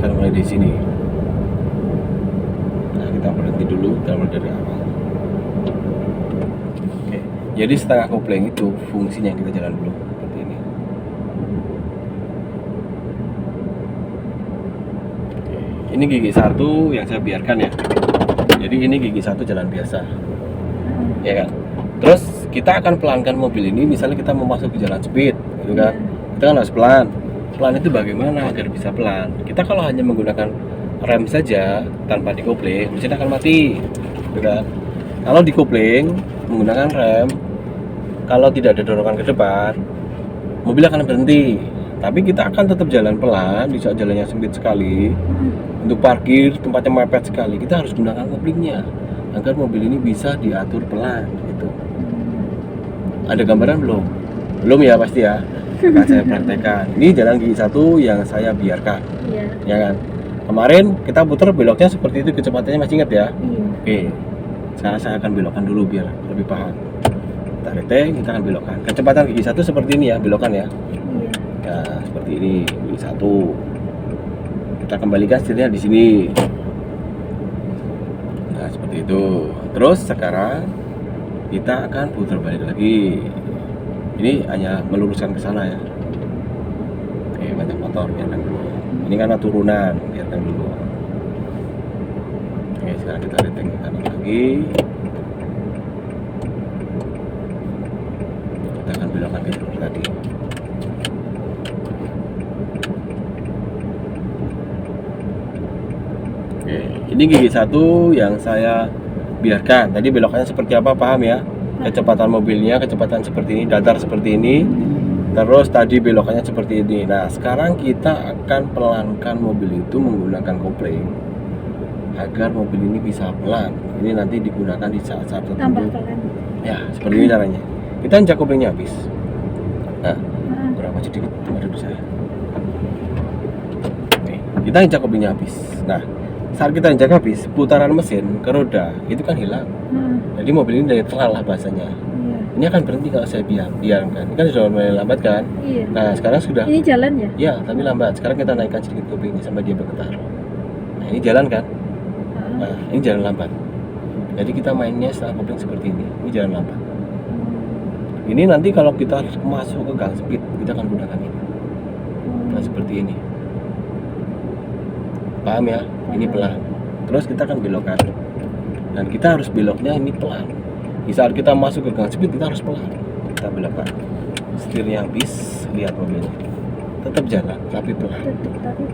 akan mulai di sini. Nah, kita berhenti dulu, kita mulai dari awal. Oke, jadi setengah kopling itu fungsinya kita jalan dulu seperti ini. Oke, ini gigi satu yang saya biarkan ya. Jadi ini gigi satu jalan biasa, ya kan. Terus kita akan pelankan mobil ini. Misalnya kita mau masuk ke jalan speed, gitu kan. Kita kan harus pelan. Pelan itu bagaimana agar bisa pelan? Kita kalau hanya menggunakan rem saja tanpa dikopling, mesin akan mati, gitu kan. Kalau dikopling menggunakan rem, kalau tidak ada dorongan ke depan, mobil akan berhenti. Tapi kita akan tetap jalan pelan di saat jalannya sempit sekali. Untuk parkir tempatnya mepet sekali, kita harus gunakan koplingnya agar mobil ini bisa diatur pelan gitu. Ada gambaran belum? Belum ya pasti ya. Akan saya praktekkan. Ini jalan gigi satu yang saya biarkan. Iya. Ya kan? Kemarin kita putar beloknya seperti itu, kecepatannya masih ingat ya? Iya. Oke. Sekarang saya akan belokkan dulu biar lebih paham. Kita reteng, kita akan belokkan. Kecepatan gigi satu seperti ini ya, belokan ya. Iya. Ya, seperti ini gigi satu. Kita kembalikan setirnya di sini. Nah, seperti itu. Terus sekarang kita akan putar balik lagi. Ini hanya meluruskan ke sana ya. Oke, banyak motor, biarkan dulu. Ini karena turunan, biarkan dulu. Oke, sekarang kita reteng ke kanan lagi. Kita akan belokkan ke jalur tadi. Oke, ini gigi satu yang saya biarkan. Tadi belokannya seperti apa, paham ya? Kecepatan mobilnya, kecepatan seperti ini, datar seperti ini. Terus tadi belokannya seperti ini. Nah, sekarang kita akan pelankan mobil itu menggunakan kopling agar mobil ini bisa pelan. Ini nanti digunakan di saat-saat Tambah tertentu. pelan. Ya, seperti ini caranya. Kita injak koplingnya habis. Nah, berapa sedikit tempat duduk saya. Nih, kita injak koplingnya habis. Nah, saat kita injak habis, putaran mesin ke roda itu kan hilang. Jadi mobil ini netral lah bahasanya. Iya. Ini akan berhenti kalau saya biarkan. Ini kan sudah mulai lambat kan? Iya. Nah, sekarang sudah. Ini jalan ya? Ya, tapi lambat. Sekarang kita naikkan sedikit koplingnya sampai dia bergetar. Nah, ini jalan kan? Nah, ini jalan lambat. Jadi kita mainnya setelah kopling seperti ini. Ini jalan lambat. Ini nanti kalau kita masuk ke gang speed, kita akan gunakan ini. Nah, seperti ini. Paham ya? Ini pelan. Terus kita akan belokkan. Dan kita harus beloknya ini pelan. Di saat kita masuk ke gang speed, kita harus pelan. Kita belokkan. Setirnya habis, lihat mobilnya. Tetap jalan, tapi pelan.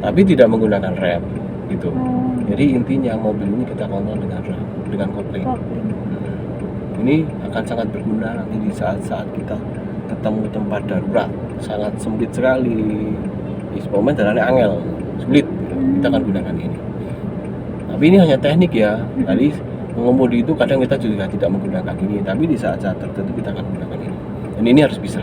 Tapi tidak menggunakan rem, gitu. Jadi intinya mobil ini kita kontrol dengan rem, dengan kopling. Ini akan sangat berguna nanti di saat-saat kita ketemu tempat darurat, sangat sempit sekali. Di momen jalannya angel, sulit. Kita akan gunakan ini. Tapi ini hanya teknik ya. Tadi mengemudi itu kadang kita juga tidak menggunakan ini, tapi di saat-saat tertentu kita akan menggunakan ini. Dan ini harus bisa.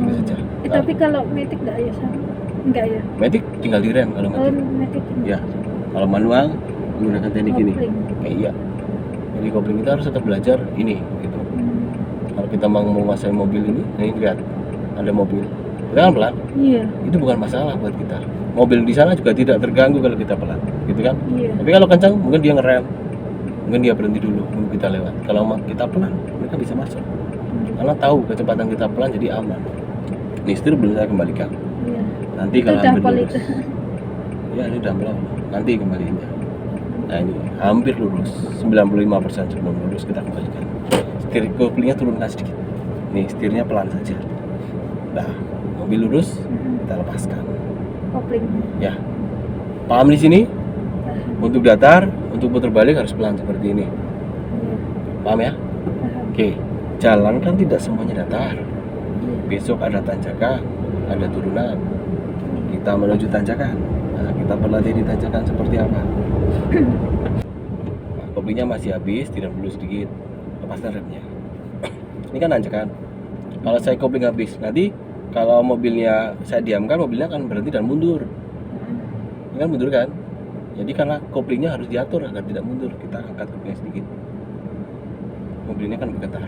Ini saja. Tapi kalau matic enggak ya sama? Enggak ya? Matic tinggal direm kalau Oh, matic. matic. Ya. Kalau manual menggunakan teknik ini. Kopling. Iya. Jadi kopling kita harus tetap belajar ini gitu. Kalau kita mau menguasai mobil ini lihat ada mobil. Kita kan pelan. Iya. Itu bukan masalah buat kita. Mobil di sana juga tidak terganggu kalau kita pelan, gitu kan? Iya. Tapi kalau kencang, mungkin dia ngerem, mungkin dia berhenti dulu, mungkin kita lewat. Kalau kita pelan, mereka bisa masuk. Karena tahu kecepatan kita pelan, jadi aman. Nih setir belum saya kembalikan. Iya. Nanti Itu kalau udah hampir pol lurus, itu. ya ini udah belum. Nanti kembaliinnya. Nah ini hampir lurus, 95% sebelum lurus kita kembalikan. Setir koplingnya turunkan sedikit. Nih setirnya pelan saja. Nah, mobil lurus, kita lepaskan. Kopling. Ya, paham di sini? Untuk datar, untuk putar balik harus pelan seperti ini. Paham ya? Oke, jalan kan tidak semuanya datar. Besok ada tanjakan, ada turunan. Kita menuju tanjakan. Nah, kita berlatih di tanjakan seperti apa? Nah, koplingnya masih habis, tidak dulu sedikit. Lepaskan remnya. Ini kan tanjakan. Kalau saya kopling habis, nanti kalau mobilnya saya diamkan, mobilnya akan berhenti dan mundur. Ini kan mundur kan? Jadi karena koplingnya harus diatur agar tidak mundur, kita angkat koplingnya sedikit. Mobil ini akan bergetar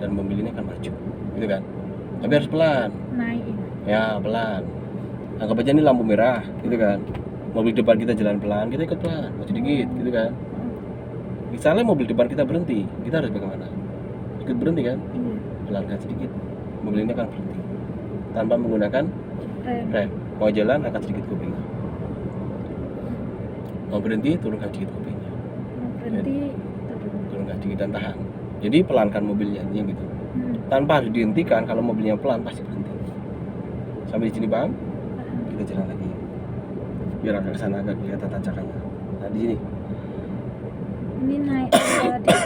dan mobil ini akan maju, gitu kan? Tapi harus pelan. Naik. Ya pelan. Anggap aja ini lampu merah, gitu kan? mobil depan kita jalan pelan, kita ikut pelan, maju dikit, gitu kan. Misalnya mobil depan kita berhenti, kita harus bagaimana? Ikut berhenti kan? Iya. Pelankan sedikit, mobil ini akan berhenti tanpa menggunakan Rem. rem. Mau jalan, angkat sedikit kupingnya. Mau berhenti, turunkan sedikit kupingnya. Mau berhenti turun. Turunkan sedikit dan tahan. Jadi pelankan mobilnya, intinya gitu. Tanpa harus dihentikan, kalau mobilnya pelan pasti berhenti. Sampai di sini paham? Kita jalan lagi. Biar agak ke sana agak kelihatan tanjakannya. Nah, di sini. Ini naik di atas.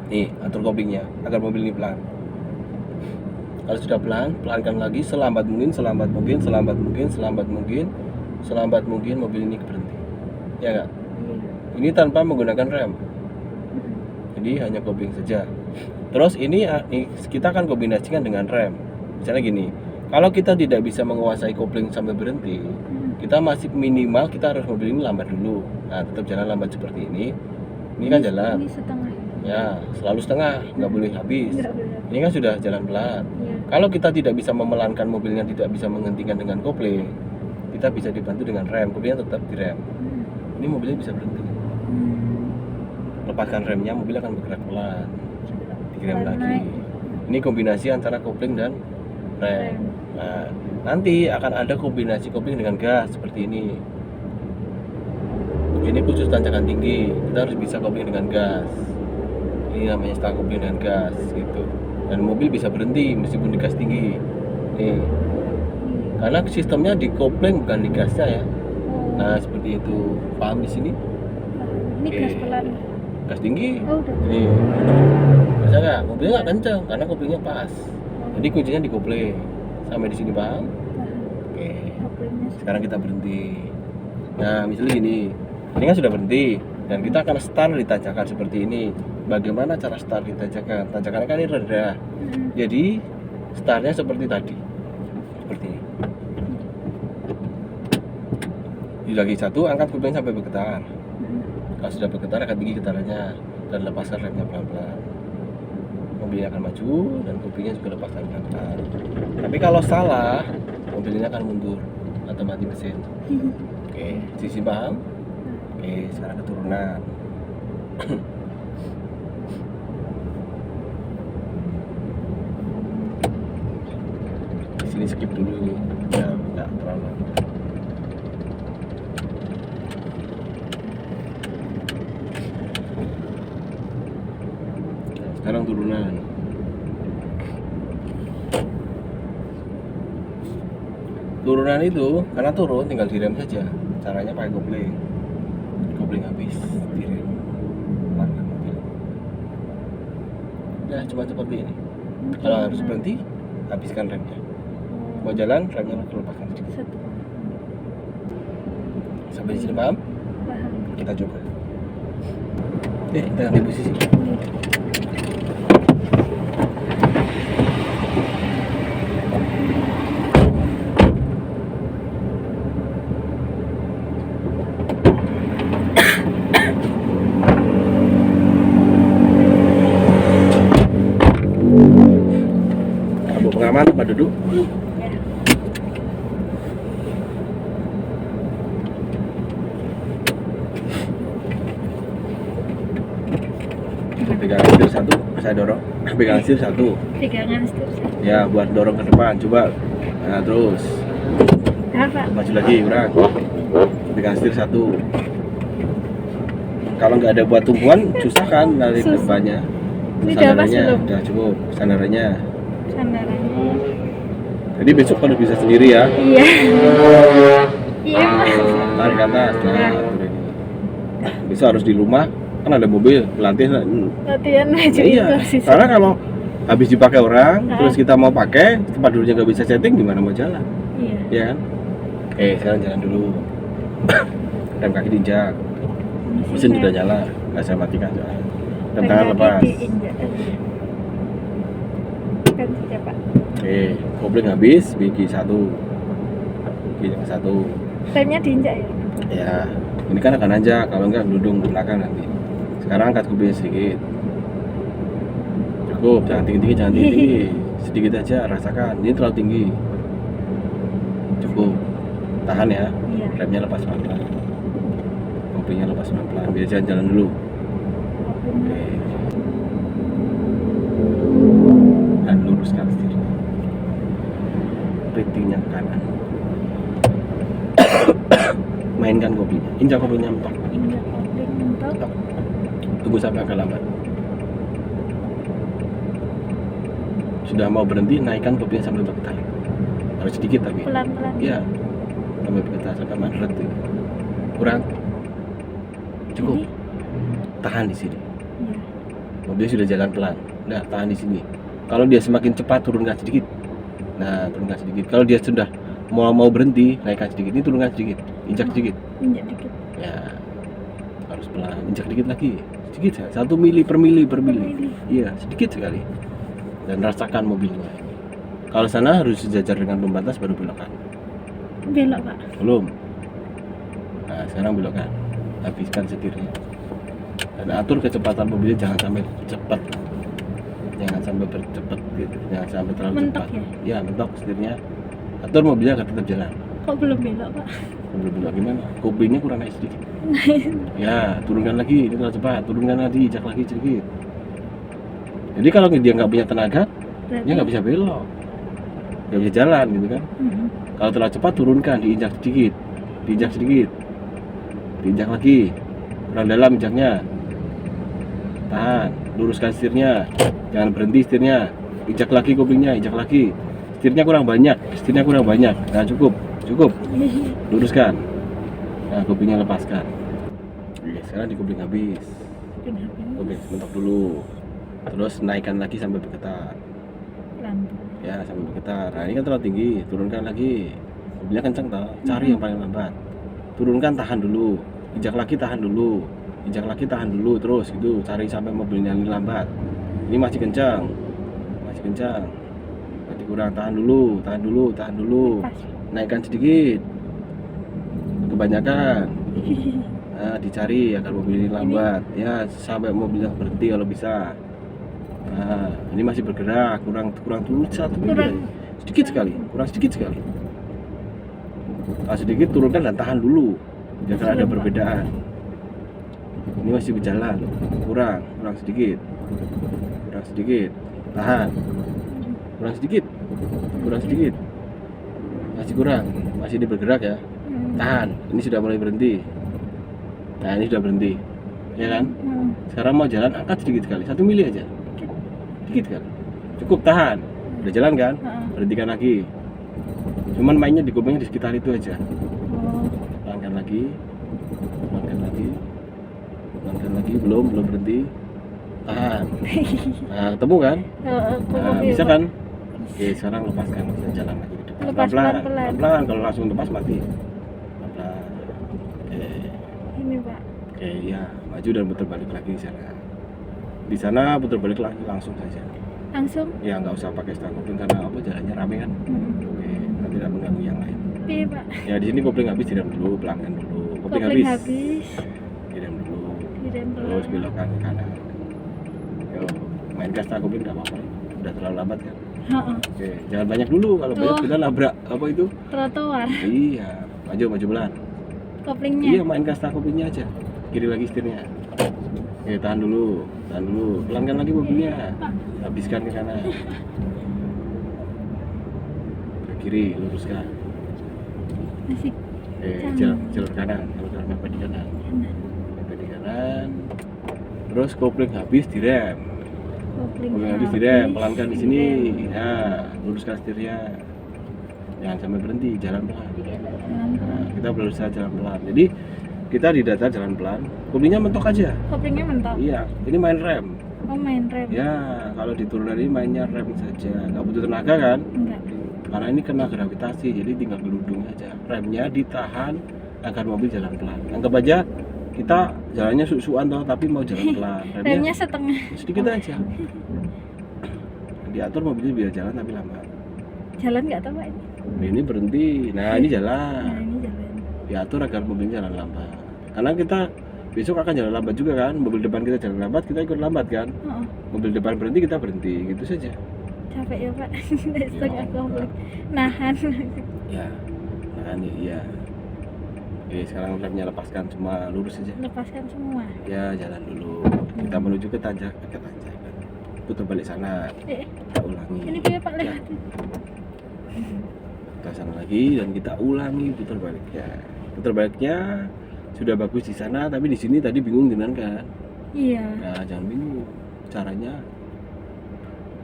Nih, atur kopling agar mobil ini pelan. Kalau sudah pelan, pelankan lagi selambat mungkin mobil ini berhenti. Ya enggak? Iya. Ini tanpa menggunakan rem. Jadi hanya kopling saja. Terus ini kita akan kombinasikan dengan rem. Misalnya gini, kalau kita tidak bisa menguasai kopling sampai berhenti, kita masih minimal kita harus mobil ini lambat dulu. Nah, tetap jalan lambat seperti ini. Ini kan jalan. Ini setengah. Ya, selalu setengah, nggak boleh habis. Enggak boleh. Ini kan sudah jalan pelan. Iya. Kalau kita tidak bisa memelankan mobilnya, tidak bisa menghentikan dengan kopling, kita bisa dibantu dengan rem. Koplingnya tetap direm. Ini mobilnya bisa berhenti. Lepaskan remnya, mobil akan bergerak pelan. Direm Pelan lagi. naik. Ini kombinasi antara kopling dan rem. Nah, nanti akan ada kombinasi kopling dengan gas seperti ini. Ini khusus tanjakan tinggi, kita harus bisa kopling dengan gas. Ini namanya start kopling dengan gas gitu. Dan mobil bisa berhenti meskipun di gas tinggi. Nih. Karena sistemnya di kopling bukan di gasnya ya. Nah, seperti itu. Paham di sini? Ini Oke. gas pelan. Gas tinggi. Oh, udah. Nih. Bisa nggak? Mobilnya nggak kencang karena koplingnya pas. Jadi kuncinya di kopling. Sampai di sini paham? Oke. Koplingnya Sekarang kita berhenti. Nah, misalnya gini. Ini kan sudah berhenti dan kita akan start di tanjakan seperti ini. Bagaimana cara start di tanjakan? Tanjakannya kan ini rendah. Jadi startnya seperti tadi. Seperti ini. Di lagi satu, angkat kuping sampai bergetar. Kalau sudah bergetar, angkat gigi getarannya dan lepaskan remnya pelan-pelan. Mobilnya akan maju dan kupingnya juga lepaskan pelan-pelan. Tapi kalau salah, mobilnya akan mundur atau mati mesin. Oke, sisi paham? Oke, sekarang keturunan. Di sini skip dulu ini. Ya, enggak terlalu. Sekarang turunan. Turunan itu karena turun tinggal direm saja. Caranya pakai kopling. Kopling habis direm. Pelankan mobil. Ya, cuma seperti ini. Kalau harus berhenti, habiskan remnya. Mau jalan, remnya lepaskan sedikit. Satu. Sampai di sini paham? Paham. Kita coba. Kita ganti posisi. Sabuk pengaman, tempat duduk. Pegangan setir satu, saya dorong. Pegangan setir satu. Pegangan setir satu. Ya, buat dorong ke depan. Coba. Nah, terus Apa? maju lagi, kurang. Pegangan setir satu. Kalau nggak ada buat tumpuan, susah kan dari Susah. depannya. Ini udah pas Sandarannya belum? udah cukup. Sandarannya. Sandarannya. Jadi besok harus bisa sendiri ya. Iya. Iya. Tarik ke atas. Nah, udah ini. Besok harus di rumah. Kan ada mobil, latihan. Latihan maju Iya, itu sih. karena kalau habis dipakai orang, Nah. terus kita mau pakai, tempat duduknya nggak bisa setting, gimana mau jalan? Iya. Ya kan? Oke, sekarang jalan dulu. Rem kaki diinjak, mesin sudah nyala, nggak saya matikan. Rem tangan lepas. Kan saja Pak. Oke, kopling habis, gigi satu, gigi yang satu. Remnya diinjak ya? Ya, ini kan akan nanjak, kalau nggak dudung ke belakang nanti. Sekarang angkat kupingnya sedikit. Cukup, jangan tinggi-tinggi, jangan tinggi. Sedikit aja, rasakan. Ini terlalu tinggi. Cukup. tahan ya, Iya. remnya lepas pelan-pelan, koplingnya lepas pelan-pelan, biar jalan dulu. Oke, dan luruskan setirnya, ratingnya ke kanan. Mainkan koplingnya, injak koplingnya mentok. Injak kopling mentok. Tunggu sampai agak lambat. Sudah mau berhenti, naikkan koplingnya sampai bergetar. Harus sedikit tapi. Pelan-pelan. Iya, sampai bergetar, sampai mandret. Kurang. Cukup. Ini? Tahan di sini. Iya. Mobil sudah jalan pelan. Udah, tahan di sini. Kalau dia semakin cepat, turunkan sedikit. Nah, turunkan sedikit. Kalau dia sudah mau berhenti, naikkan sedikit. Ini turunkan sedikit. Injak sedikit. Injak dikit. Ya, harus pelan. Injak sedikit lagi. Sedikit saja. 1 mili per mili per mili. mili. Iya, sedikit sekali. Dan rasakan mobilnya. Kalau sana harus sejajar dengan pembatas baru belokkan. Belok, Pak. Belum. Nah, sekarang belokkan. Habiskan setirnya. Dan atur kecepatan mobilnya, jangan sampai cepat. Jangan sampai bercepat gitu. Jangan sampai terlalu Mentok cepat. ya? Ya, mentok setirnya. Atur mobilnya akan tetap jalan. Kok belum belok, Pak? Belum belok gimana? Koplingnya kurang naik sedikit. Ya, turunkan lagi. Ini terlalu cepat. Turunkan lagi, injak lagi sedikit. Jadi kalau dia nggak punya tenaga, Berarti. dia nggak bisa belok. Nggak bisa jalan gitu kan. Mm-mm. Kalau terlalu cepat, turunkan, diinjak sedikit. Diinjak sedikit. Diinjak lagi. Kurang dalam injaknya. Tahan, luruskan setirnya. Jangan berhenti setirnya. Injak lagi koplingnya, injak lagi. Setirnya kurang banyak, setirnya kurang banyak. Nah, cukup. Luruskan. Nah, koplingnya lepaskan. Oke, sekarang dikopling habis. Kopling mentok dulu. Terus naikkan lagi sampai bergetar. Pelan. Ya, sampai bergetar. Nah, ini kan terlalu tinggi, turunkan lagi. Mobilnya kencang toh, cari yang paling lambat. Turunkan, tahan dulu. Injak lagi, tahan dulu. Injak lagi, tahan dulu. Terus gitu, cari sampai mobilnya ini lambat. Ini masih kencang. Masih kencang. Berarti kurang, tahan dulu, tahan dulu, tahan dulu. Pas. Naikkan sedikit. Kebanyakan. Nah, dicari agar mobil ini lambat. Ya, sampai mobilnya berhenti kalau bisa. Nah, ini masih bergerak, kurang dulu 1 mili. Kurang. Sedikit sekali, kurang sedikit sekali. Sedikit turunkan dan tahan dulu. Jangan ada perbedaan. Ini masih berjalan, kurang sedikit. Kurang sedikit. Tahan. Kurang sedikit. Kurang sedikit. Masih kurang, masih ini bergerak ya. Tahan. Ini sudah mulai berhenti. Nah, ini sudah berhenti. Ya kan? Sekarang mau jalan, angkat sedikit sekali, 1 mili aja. Sedikit kan? Cukup, tahan. Udah jalan kan? Berhentikan lagi. Cuman mainnya di koplingnya di sekitar itu aja. Pelankan lagi. Pelankan lagi. Pelankan lagi, belum berhenti. Tahan. Nah, ketemu kan? Nah, bisa kan? Oke, sekarang lepaskan, bisa jalan lagi ke depan. Lepas pelan-pelan. Pelan-pelan, kalau langsung lepas mati. Pelan-pelan. Oke. Ini, Pak. Oke, ya, maju dan putar balik lagi di sana. Di sana putar balik lagi langsung saja. Langsung. Ya, nggak usah pakai stang kopling karena apa, jalannya rame kan. Oke, nanti tidak mengganggu yang lain. Iya, Pak. Ya, di sini kopling habis, direm dulu, pelankan dulu. Kopling Kopling habis, habis. direm dulu. Direm Terus pelan. belokkan ke kanan. Yo, main gas stang kopling nggak apa-apa. Udah terlalu lambat kan. Heeh. Oke, jangan banyak dulu, kalau banyak Oh. kita nabrak apa itu. Trotoar. Iya, maju pelan. Koplingnya. Iya, main gas stang koplingnya aja. Kiri lagi setirnya. Oke, tahan dulu. Pelankan lagi mobilnya. Habiskan ke kanan. Ke kiri, luruskan. Masih Oke, jalur kanan. Mepet di kanan. Mepet di kanan. Terus kopling habis, direm. Kopling habis, direm. Pelankan di sini. Ya, luruskan setirnya. Jangan sampai berhenti, jalan pelan. Nah, kita berusaha jalan pelan. Jadi kita di data jalan pelan, koplingnya mentok aja. Koplingnya mentok. Iya, ini main rem. Oh, main rem. Ya, kalau di turunan ini mainnya rem saja, nggak butuh tenaga kan? Enggak. Karena ini kena gravitasi, jadi tinggal geludung aja. Remnya ditahan agar mobil jalan pelan. Anggap aja kita jalannya suan toh, tapi mau jalan pelan. Remnya setengah. sedikit aja. Diatur mobilnya biar jalan tapi lambat. Jalan nggak tahu, Pak, ini. Ini berhenti, nah ini jalan. Nah, ini jalan. Diatur agar mobilnya jalan lambat. Karena kita besok akan jalan lambat juga kan, mobil depan kita jalan lambat, kita ikut lambat kan. Oh, Mobil depan berhenti, kita berhenti, gitu saja. capek ya, Pak. Setengah kopling. Nahan. Ya, nah ini iya. Oke, sekarang remnya lepaskan, cuma lurus aja. Lepaskan semua. Ya, jalan dulu. Kita menuju ke tanjakan. Putar balik sana. Kita ulangi. Ini dia Pak Ya, lewat. ke sana lagi dan kita ulangi putar baliknya. Putar baliknya sudah bagus di sana, tapi di sini tadi bingung dengan kan? Iya. Nah, jangan bingung. Caranya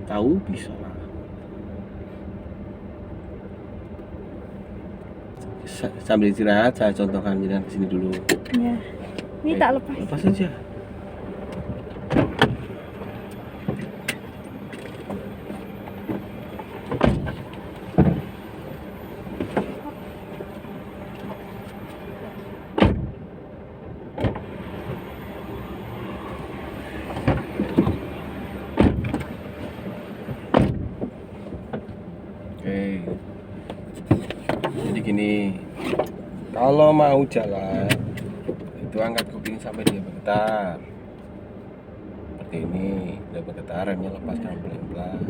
tahu bisa lah. Sambil istirahat, saya contohkan jalan ke sini dulu. Iya. Ini Baik, tak lepas. Lepas saja. Oke. Jadi gini, kalau mau jalan itu angkat kuping sampai dia bergetar. Seperti ini, dia bergetar, remnya lepaskan pelan-pelan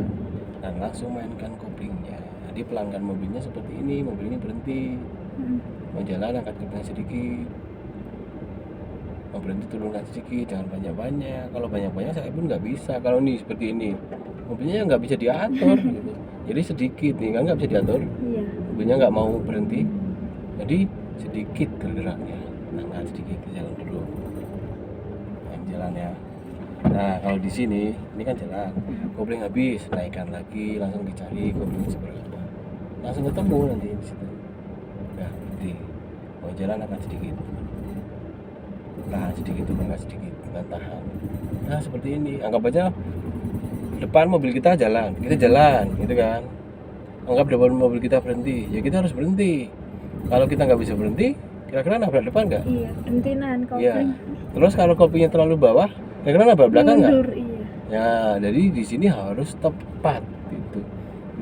dan langsung mainkan kopling-nya. Jadi pelankan mobilnya seperti ini, mobil ini berhenti. Mau jalan angkat kupingnya sedikit. Mau berhenti turunkan sedikit, jangan banyak-banyak. Kalau banyak-banyak saya pun nggak bisa. Kalau nih seperti ini, mobilnya nggak bisa diatur. Gitu. Jadi sedikit nih kan nggak bisa diatur. Iya. Mobilnya nggak mau berhenti, jadi sedikit bergeraknya, angkat sedikit jalan dulu, jalan ya. Nah kalau di sini ini kan jalan, kopling habis, naikkan lagi, langsung dicari kopling seberapa, langsung ketemu nanti di situ. Udah berhenti, mau jalan angkat sedikit, tahan sedikit, angkat sedikit, dan tahan. Nah seperti ini, anggap aja depan mobil kita jalan, gitu kan. Anggap depan mobil kita berhenti, ya kita harus berhenti. Kalau kita nggak bisa berhenti, kira-kira nabrak depan nggak? Iya. Berhentian Iya. kopling. Terus kalau kopinya terlalu bawah, kira-kira nabrak belakang nggak? Mundur. Iya. Ya, jadi di sini harus tepat gitu.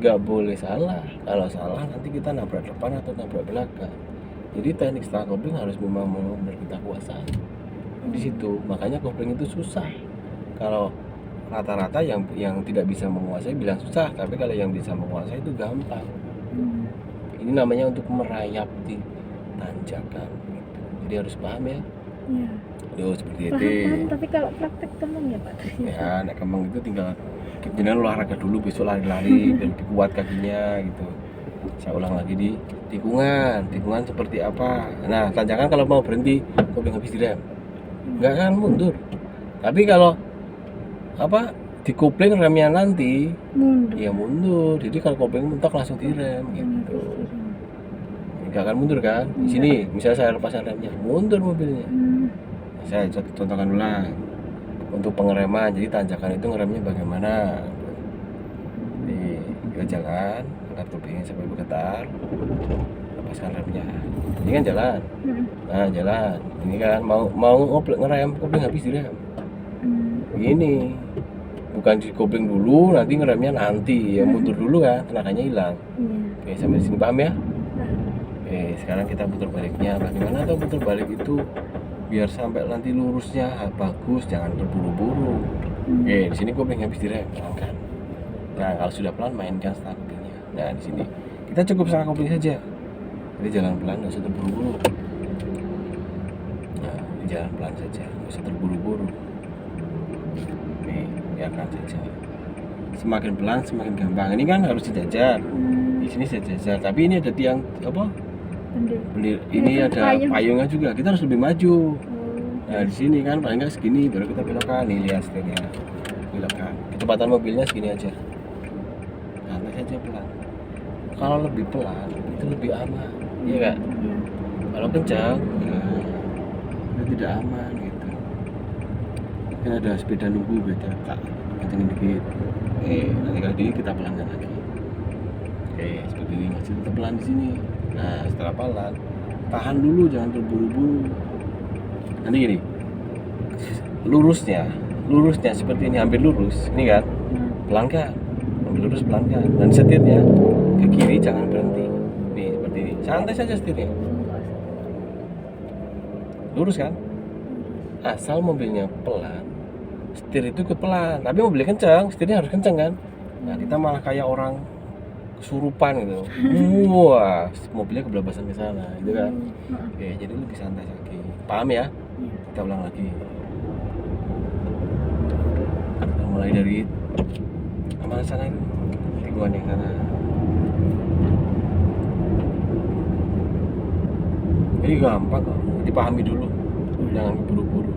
Nggak boleh salah. Kalau salah nanti kita nabrak depan atau nabrak belakang. Jadi teknik setelah kopling harus memang benar kita kuasai. Di situ, makanya kopling itu susah. Kalau rata-rata yang tidak bisa menguasai bilang susah, tapi kalau yang bisa menguasai itu gampang. Ini namanya untuk merayap di tanjakan gitu. Jadi harus paham ya. Iya. Yo seperti itu. Paham, tapi kalau praktek kemang ya Pak. Ya, nek kemang itu tinggal jenengan olahraga dulu, besok lari-lari biar lebih kuat kakinya gitu. Saya ulang lagi di tikungan seperti apa. Nah, tanjakan kalau mau berhenti, kopling habis direm. Enggak kan mundur. Tapi kalau dikopling remnya nanti Mundur. ya mundur. Jadi kalau kopling mentok langsung direm gitu. Nggak akan mundur kan? Di sini misalnya saya lepaskan remnya, mundur mobilnya. Saya contohkan ulang untuk pengereman. Jadi tanjakan itu ngeremnya bagaimana? Nih, kita jalan, angkat kopling sampai bergetar, lepaskan remnya. Ini kan jalan. Nah, jalan. Ini kan mau ngerem, kopling habis direm. Begini. Bukan di kopling dulu, nanti ngeremnya nanti, ya mundur dulu kan, tenaganya hilang. Oke, sampai sini paham ya? Oke, sekarang kita putar baliknya. Bagaimana tuh putar balik itu biar sampai nanti lurusnya bagus, jangan terburu-buru. Oke, di sini kopling habis direm, pelankan. Nah, kalau sudah pelan mainkan setengah koplingnya. Nah, di sini kita cukup setengah kopling saja. Jadi jalan pelan, nggak usah terburu-buru. Nah, ini jalan pelan saja, nggak usah terburu-buru. Biarkan saja. Semakin pelan semakin gampang. Ini kan harus dijajar. Di sini saya jajar. Tapi ini ada tiang ini ada payungnya juga. Kita harus lebih maju. Nah di sini kan paling nggak segini baru kita belokkan. Nih lihat setirnya. Belokkan. Kecepatan mobilnya segini aja. Santai saja pelan. Kalau lebih pelan itu lebih aman. Iya kan? Kalau kencang, itu tidak aman gitu. Kan ada sepeda nunggu beda, tak kencengin dikit. Nanti kali ini kita pelankan lagi. Seperti ini masih tetap pelan di sini. Nah setelah pelan, tahan dulu, jangan terburu-buru. Nanti gini, lurusnya seperti ini, hampir lurus. Ini kan, pelankan, hampir lurus pelankan. Dan setirnya ke kiri, jangan berhenti. Nih seperti ini, santai saja setirnya. Lurus kan? Asal mobilnya pelan, setir itu ikut pelan. Tapi mobilnya kencang, setirnya harus kencang kan? Nah kita malah kayak orang kesurupan gitu. Wah, mobilnya kebelabasan ke sana, gitu kan. Oke, jadi lebih santai lagi. Paham ya? Iya. Kita ulang lagi. Kita mulai dari mana sana itu? Tikungan yang sana. Ini gampang kok, dipahami dulu. Jangan buru-buru.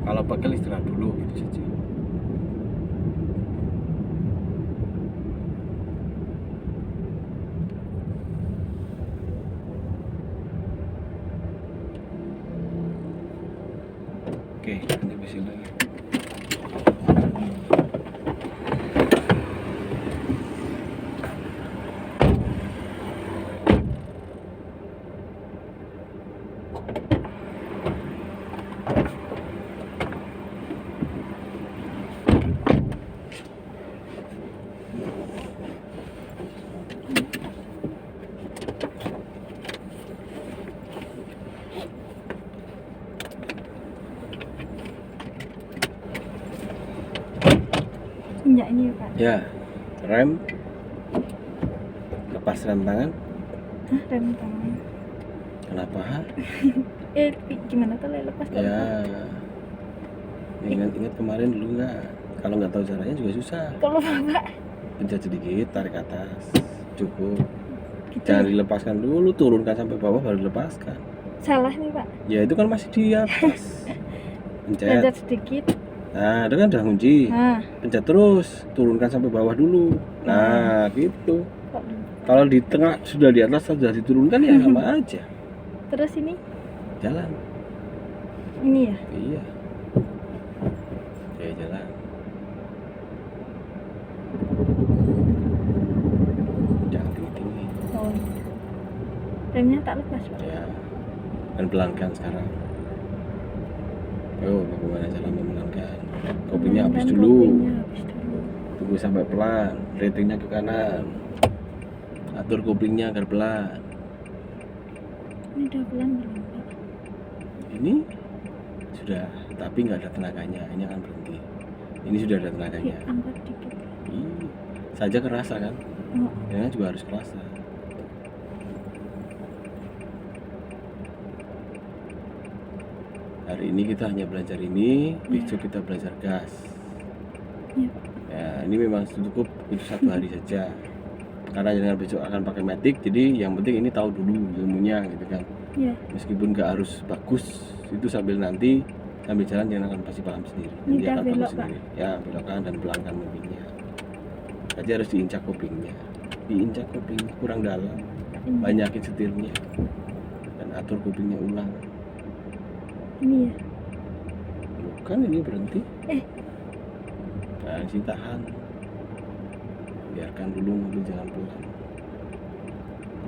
Kalau pegel istirahat dulu gitu saja. Oke, nanti bising lagi. Injak ini ya Pak. Ya, rem. Lepas rem tangan. Hah, rem tangan. Kenapa? Gimana tuh lepas kalau Ya, ingat kemarin dulu nggak? Kalau nggak tahu caranya juga susah. kalau Bapak Pencet sedikit, tarik atas, cukup. gitu Jangan dilepaskan dulu, turunkan sampai bawah baru dilepaskan. salah nih Pak. Ya itu kan masih di atas. Pencet. Pencet sedikit. Nah, itu kan udah kunci. Nah, Pencet terus, turunkan sampai bawah dulu. Nah, gitu. kok Kalau di tengah sudah di atas sudah diturunkan ya sama aja. terus ini Jalan. ya. Iya. Oke, jalan. Jangan tinggi-tinggi. Oh. Remnya tak lepas Pak. Ya. Dan pelankan sekarang. Oh, bagaimana cara memelankan? Kopinya habis Dan dulu. kopinya habis dulu. Tunggu sampai pelan. Ratingnya ke kanan. Atur koplingnya agar pelan. Ini udah pelan belum Pak? Ini sudah, tapi nggak ada tenaganya. Ini akan berhenti. Ini sudah ada tenaganya. Angkat dikit. Ih, saja kerasa kan? Oh, Yang juga harus kerasa. Hari ini kita hanya belajar ini, besok kita belajar gas. iya. Ya, ini memang cukup itu 1 hari saja. Karena jangan besok akan pakai matic, jadi yang penting ini tahu dulu ilmunya gitu kan. Iya. Meskipun nggak harus bagus, itu sambil nanti sambil jalan jangan akan pasti paham sendiri. Ini Nanti dah akan bagus belok, Pak. sendiri. Ya, belokkan dan pelankan mobilnya. Jadi harus diinjak kopingnya. Diinjak koping kurang dalam, banyakin setirnya. Dan atur kopingnya ulang. Ini ya. Bukan ini berhenti. Nah, sini tahan. Biarkan dulu mobil jalan pelan.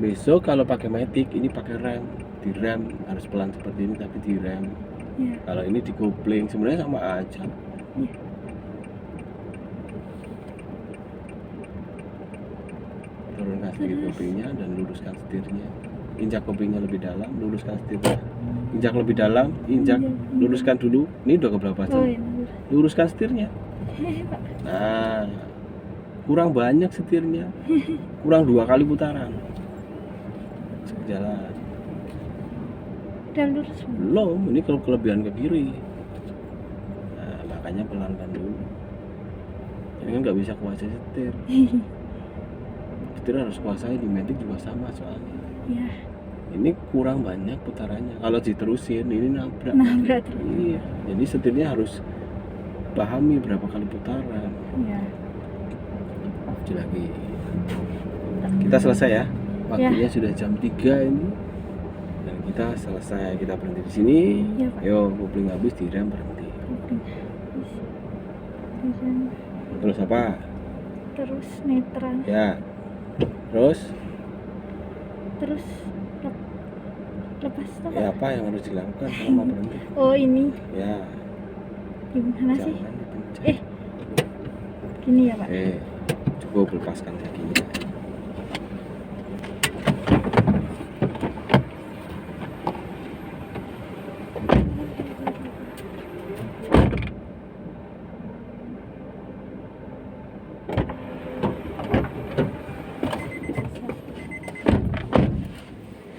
Besok kalau pakai matic ini pakai rem. Di rem harus pelan seperti ini tapi di rem. Iya. Kalau ini di kopling sebenarnya sama aja. Iya. Turunkan sedikit koplingnya dan luruskan setirnya. Injak koplingnya lebih dalam, luruskan setirnya. Injak lebih dalam, injak, luruskan dulu. Ini udah keberapa Oh, jam? ini. Luruskan setirnya. Pak. Nah, kurang banyak setirnya, kurang 2 kali putaran. Jalan. Dan lurus. Belum, ini kalau kelebihan ke kiri. Nah, makanya pelankan dulu. Ini kan nggak bisa kuasai setir. Setir harus kuasai, di matic juga sama soalnya. Iya. Ini kurang banyak putarannya. Kalau diterusin, ini nabrak. Nabrak. Iya, jadi setirnya harus pahami berapa kali putaran. Iya. Lanjut lagi. Kita selesai ya. Waktunya sudah jam 3 ini. Dan kita selesai. Kita berhenti di sini. Iya, Pak. Yo, kopling habis direm berhenti. Terus apa? Terus netral. Ya. Terus Terus lepas tuh ya Pak. apa yang harus dilakukan kalau mau berhenti? Oh, ini Ya, gimana sih? jangan dipencet. Gini ya Pak. Cukup lepaskan kakinya.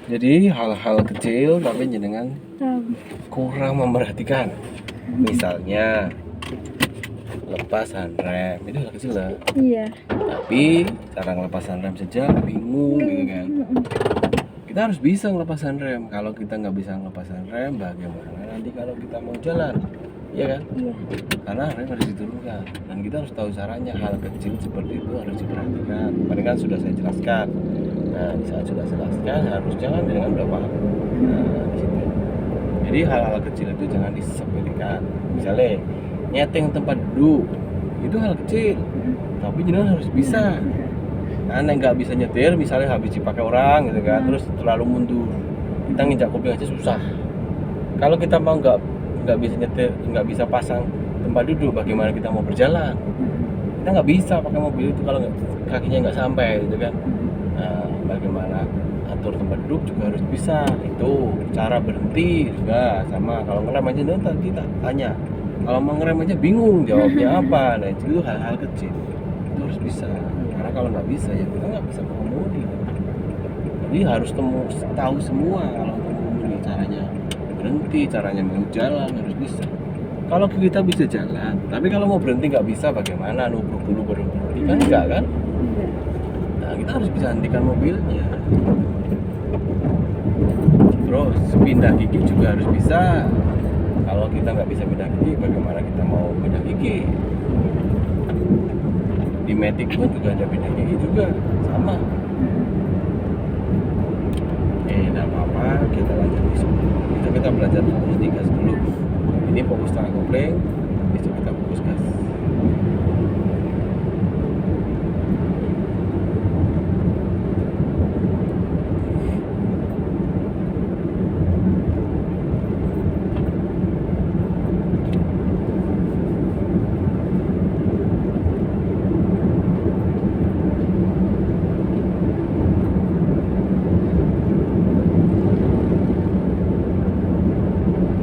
Jadi hal-hal kecil tapi jenengan Tahu. kurang memperhatikan. Misalnya lepas handrem itu hal kecil lah. Iya. Tapi cara ngelepas handrem saja bingung gitu kan. Kita harus bisa ngelepas handrem. Kalau kita nggak bisa ngelepas handrem, bagaimana nanti kalau kita mau jalan? Iya kan? Iya. Karena handrem harus diturunkan dan kita harus tahu caranya. Hal kecil seperti itu harus diperhatikan. Tadi kan sudah saya jelaskan. Nah, di saat sudah jelaskan harus jangan dengan berapa. Nah, di situ. Jadi hal-hal kecil itu jangan disepelekan. Misalnya nyeting tempat duduk itu hal kecil, tapi jenengan harus bisa. Nah, nggak bisa nyetir, misalnya habis dipakai orang gitu kan, terus terlalu mundur, kita nginjak kopling aja susah. Kalau kita mau nggak bisa nyetir, nggak bisa pasang tempat duduk, bagaimana kita mau berjalan? Kita nggak bisa pakai mobil itu kalau kakinya nggak sampai gitu kan. Nah, bagaimana atur tempat duduk juga harus bisa. Itu cara berhenti juga sama. Kalau ngerem aja tadi tak tanya, kalau mau ngerem aja bingung jawabnya apa. Nah itu hal-hal kecil itu harus bisa. Karena kalau nggak bisa ya kita nggak bisa mengemudi. Jadi harus tahu semua kalau mengemudi, caranya berhenti, caranya mau jalan harus bisa. Kalau kita bisa jalan, tapi kalau mau berhenti nggak bisa, bagaimana? Nubruk dulu baru berhenti kan enggak kan? Nah kita harus bisa hentikan mobilnya. Terus pindah gigi juga harus bisa. Kalau kita nggak bisa pindah gigi, bagaimana kita mau pindah gigi? Di Matic pun juga ada pindah gigi juga, sama. Tidak apa-apa, kita lanjut besok. Itu kita belajar fokus 3 dulu. Ini fokus tengah kopling, besok kita fokus gas.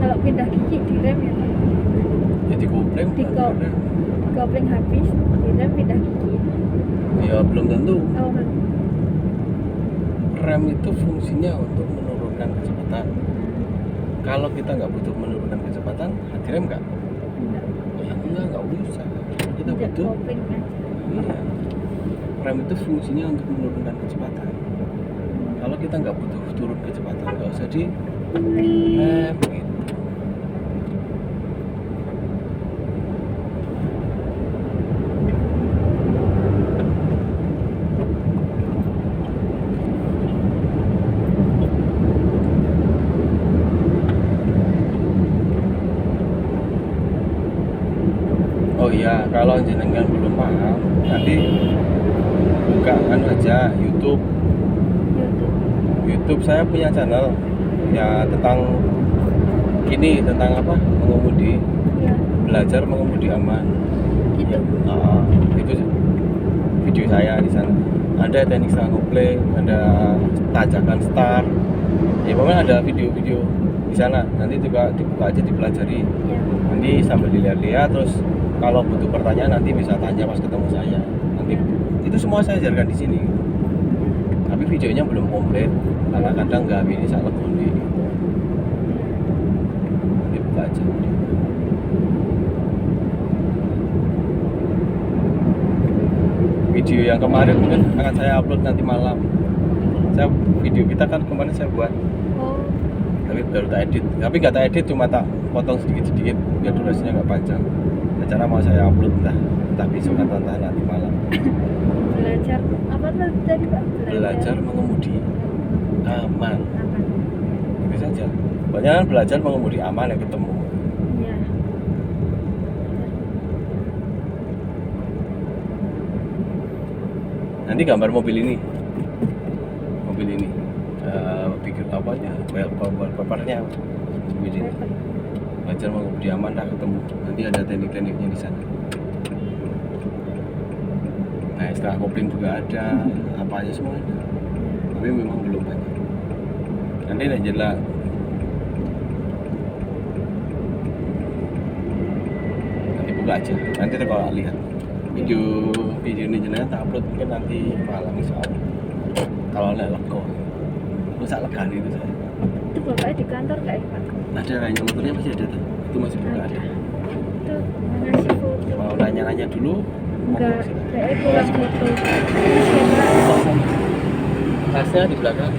Kalau pindah gigi direm ya Pak? Jadi kopling, Kopling habis, direm pindah gigi. ya belum tentu. Oh, kan. Rem itu fungsinya untuk menurunkan kecepatan. Kalau kita nggak butuh menurunkan kecepatan, hati rem nggak? Enggak. Ya nggak usah. Kita Tidak butuh. kopling aja. Iya. Rem itu fungsinya untuk menurunkan kecepatan. Kalau kita nggak butuh turun kecepatan, nggak usah di rem gitu. Oh iya, kalau jenengan belum paham, nanti buka aja YouTube. YouTube saya punya channel ya tentang apa mengemudi, Iya. belajar mengemudi aman. Gitu. Ya, itu video saya di sana. Ada teknik setengah kopling, ada tajakan start. Ya pokoknya ada video-video di sana. Nanti juga dibuka aja dipelajari. Iya. Nanti sambil dilihat-lihat, terus kalau butuh pertanyaan nanti bisa tanya pas ketemu saya. Nanti itu semua saya ajarkan di sini. Tapi videonya belum komplit karena kadang nggak ini salah kundi. Nanti buka aja. Video yang kemarin mungkin akan saya upload nanti malam. Video kita kan kemarin saya buat, Oh, tapi baru tak edit. Tapi nggak tak edit, cuma tak potong sedikit-sedikit biar durasinya nggak panjang. Rencana mau saya upload entah besok atau entah nanti malam. belajar apa tadi Pak? Belajar mengemudi aman. Aman. Itu saja. Banyak kan belajar mengemudi aman yang ketemu. Iya. Nanti gambar mobil ini pikir apanya, papernya mobil ini. Belajar mengemudi aman dah ketemu. Nanti ada teknik-tekniknya di sana. Nah, setelah kopling juga ada, apa aja semua ada. Tapi memang belum banyak. Nanti nak jelas. Nanti buka aja. Nanti kalau lihat video ini jenengan tak upload mungkin nanti malam insya Allah. Kalau nak leko. rusak legan itu saya. Itu bapaknya di kantor nggak ya Pak? Ada kayaknya motornya masih ada tuh. Itu masih buka ada. Itu ngasih foto. Mau nanya-nanya dulu? Enggak, Silakan. kayaknya kurang foto. Terus ya Pak, Tasnya di belakang.